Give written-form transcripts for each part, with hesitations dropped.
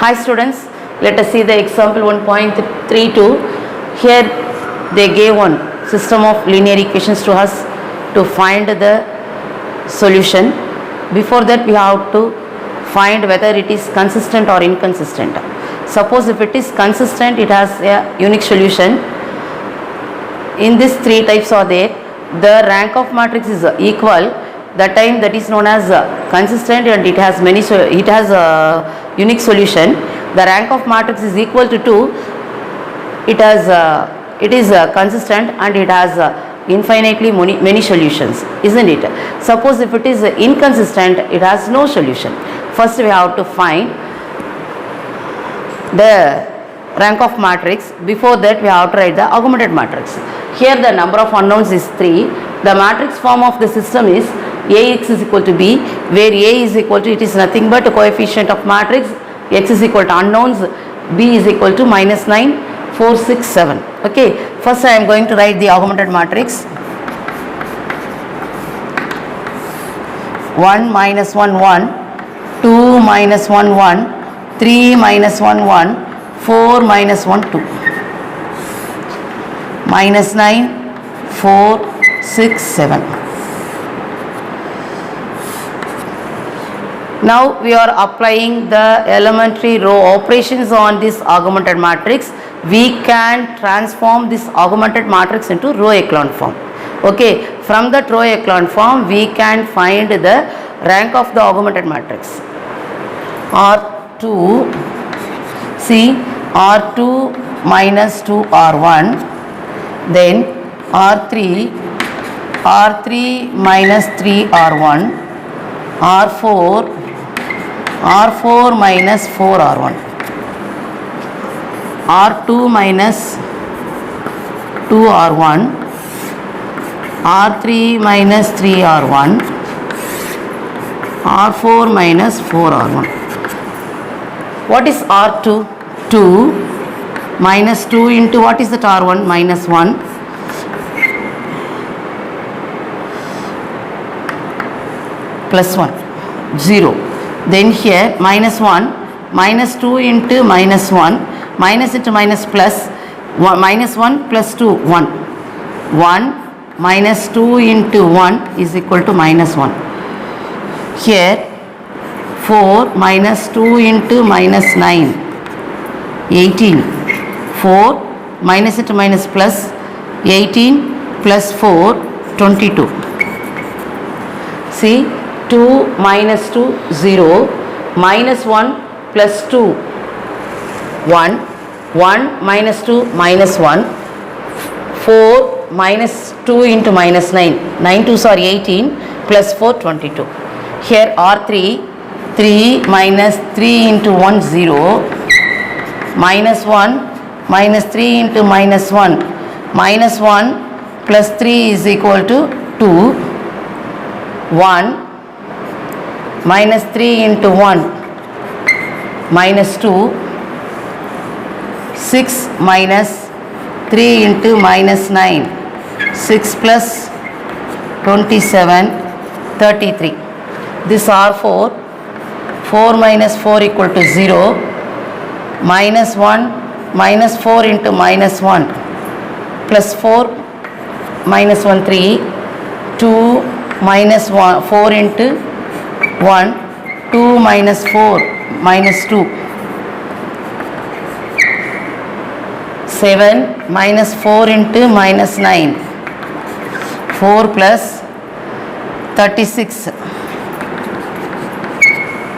Hi students, let us see the example 1.32. Here they gave one system of linear equations to us to find the solution. Before that we have to find whether it is consistent or inconsistent. Suppose if it is consistent, it has a unique solution. In these three types are there. The rank of matrix is equal. That time that is known as consistent and it has a unique solution. The rank of matrix is equal to 2. It is consistent and it has infinitely many solutions, isn't it? Suppose if it is inconsistent, it has no solution. First we have to find the rank of matrix. Before that we have to write the augmented matrix. Here the number of unknowns is 3. The matrix form of the system is Ax is equal to B, where A is equal to, it is nothing but a coefficient of matrix, x is equal to unknowns, B is equal to minus 9, 4, 6, 7. Okay, first I am going to write the augmented matrix. 1 minus 1 1, 2 minus 1 1, 3 minus 1 1, 4 minus 1 2, minus 9, 4, 6, 7. Now we are applying the elementary row operations on this augmented matrix. We can transform this augmented matrix into row echelon form. Okay, from that row echelon form we can find the rank of the augmented matrix. R2, see, R2 minus 2 R1, then R3 minus 3 R1, R4 minus 4 R1, R2 minus 2 R1, R3 minus 3 R1, R4 minus 4 R1. What is R2? 2 minus 2 into what is that R1? Minus 1. Plus 1, 0. Then here minus 1, minus 2 into minus 1, minus into minus plus, minus 1 plus 2, 1. 1 minus 2 into 1 is equal to minus 1. Here 4 minus 2 into minus 9, 18. 4 minus into minus plus, 18 plus 4, 22. See, 2 minus 2, 0, minus 1 plus 2, 1, 1 minus 2, minus 1, 4 minus 2 into minus 9, 9 2s are 18, plus 4, 22. Here R3, 3 minus 3 into 1, 0, minus 1, minus 3 into minus 1, minus 1 plus 3 is equal to 2, 1, minus 3 into 1, minus 2, 6 minus 3 into minus 9, 6 plus 27, 33. This R4, 4 minus 4 equal to 0, minus 1, minus 4 into minus 1, plus 4, minus 1, 3, 2 minus 1, 4 into 1, 2 minus 4, minus 2, 7 minus 4 into minus 9, 4 plus 36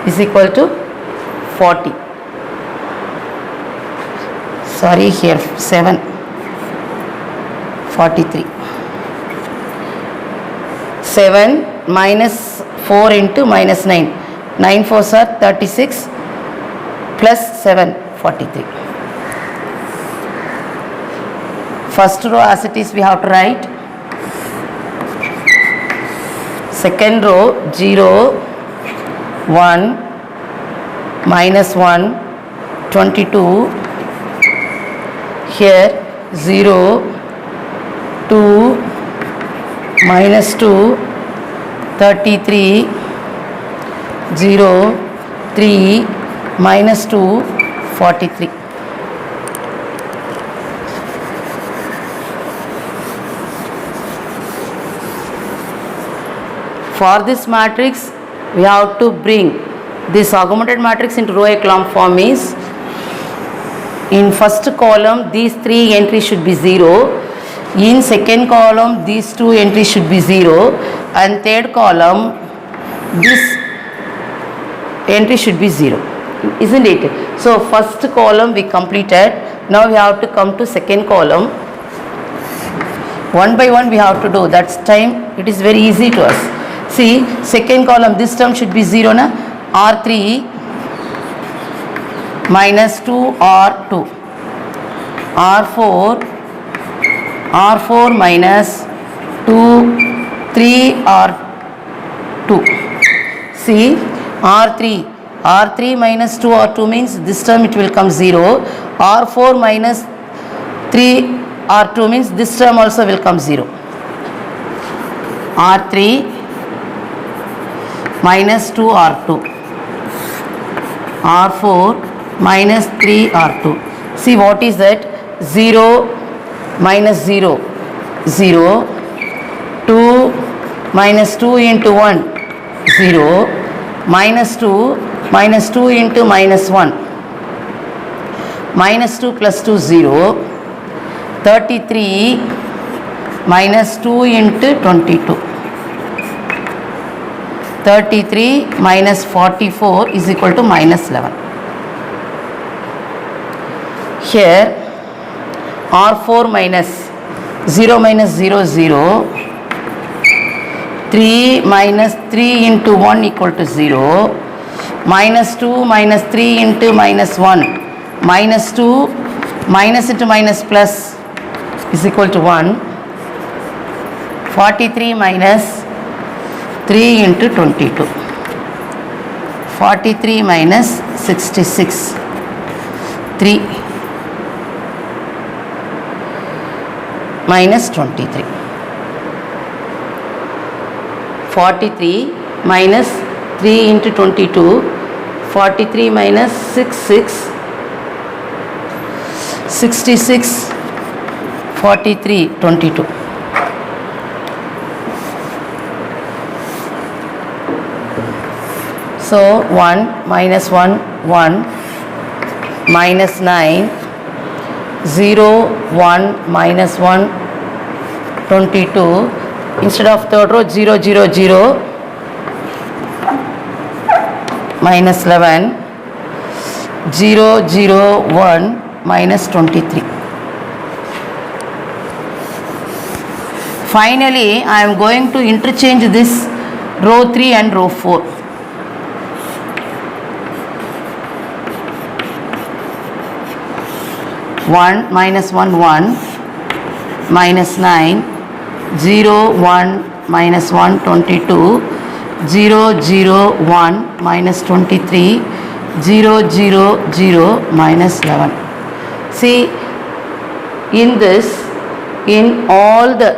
is equal to 40. Sorry, here 7, 43. 7 minus 4 into minus 9, 9 4s are 36 plus 7, 43. First row as it is we have to write. Second row 0, 1, minus 1, 22. Here 0, 2, minus 2, 33, 0, 3, minus 2, 43. For this matrix, we have to bring this augmented matrix into row echelon form is, in first column these 3 entries should be 0, in second column these 2 entries should be 0, and third column this entry should be 0, isn't it? So first column we completed. Now we have to come to second column. One by one we have to do. That's time it is very easy to us. See, second column, this term should be 0 na. R3 minus 2 R2, R4 minus 2 3 R2. See, R3 minus 2 R2 means this term it will come 0. R4 minus 3 R2 means this term also will come 0. R3 minus 2 R2, R4 minus 3 R2. See, what is that? 0 minus 0, 0, 2 minus 2 into 1, 0, minus 2 into minus 1, minus 2 plus 2, 0, 33 minus 2 into 22. 33 minus 44 is equal to minus 11. Here R4 minus 0 minus 0, 0, 3 minus 3 into 1 equal to 0, minus 2 minus 3 into minus 1, minus 2 minus into minus plus is equal to 1, 43 minus 3 into 22, 43 minus 66, 3 minus 23, 43 minus 3 into 22, 43 minus 6, 66, 43, 22. So 1 minus 1, 1, minus 9, 0, 1, minus 1, 22. Instead of third row, 0, 0, 0, minus 11, 0, 0, 1, minus 23. Finally, I am going to interchange this row 3 and row 4. 1 minus 1, 1, minus 9, 0, 1, minus 1, 22, 0, 0, 1, minus 23, 0, 0, 0, minus 11. See, in this, in all the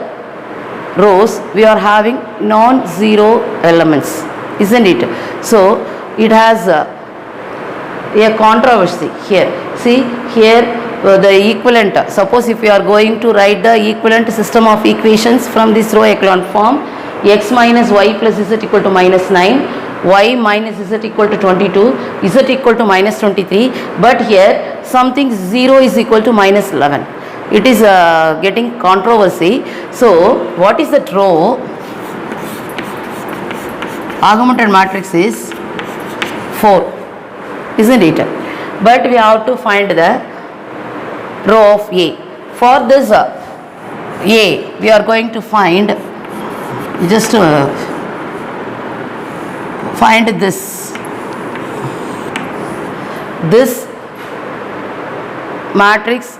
rows, we are having non-zero elements, isn't it? So, it has a controversy here. See, here the equivalent, suppose if you are going to write the equivalent system of equations from this row echelon form, x minus y plus z equal to minus 9, y minus z equal to 22, z equal to minus 23, but here something 0 is equal to minus 11. It is getting controversy. So, what is that row? Augmented matrix is 4, isn't it? But we have to find the row of A. For this A, we are going to find, just find this. This matrix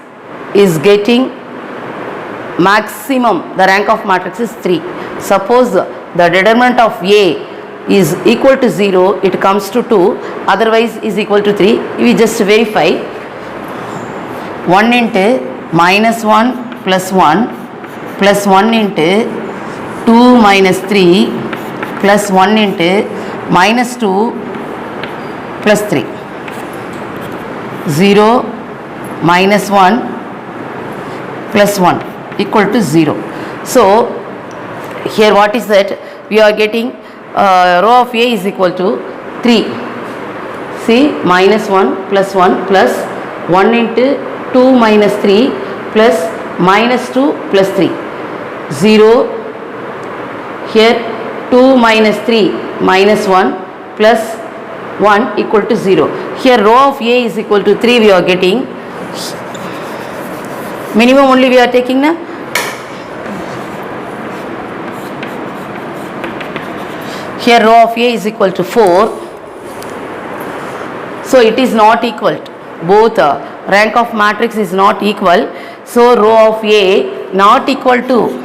is getting maximum, the rank of matrix is 3. Suppose the determinant of A is equal to 0, it comes to 2, otherwise is equal to 3. We just verify. 1 into minus 1 plus 1 plus 1 into 2 minus 3 plus 1 into minus 2 plus 3. 0 minus 1 plus 1 equal to 0. So here what is that? We are getting row of A is equal to 3. See, minus 1 plus 1 plus 1 into 2 minus 3 plus minus 2 plus 3. 0. Here 2 minus 3 minus 1 plus 1 equal to 0. Here row of A is equal to 3 we are getting. Minimum only we are taking na? Here row of A is equal to 4. So it is not equal. Both rank of matrix is not equal. So row of A not equal to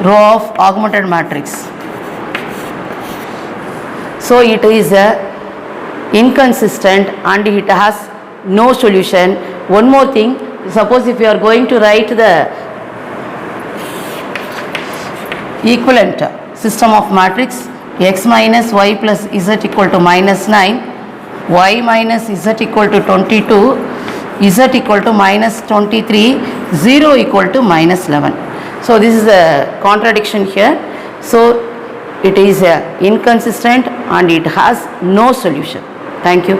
row of augmented matrix. So it is inconsistent and it has no solution. One more thing, suppose if you are going to write the equivalent system of matrix x minus y plus z equal to minus 9, y minus z equal to 22, z equal to minus 23, 0 equal to minus 11. So this is a contradiction here. So it is inconsistent and it has no solution. Thank you.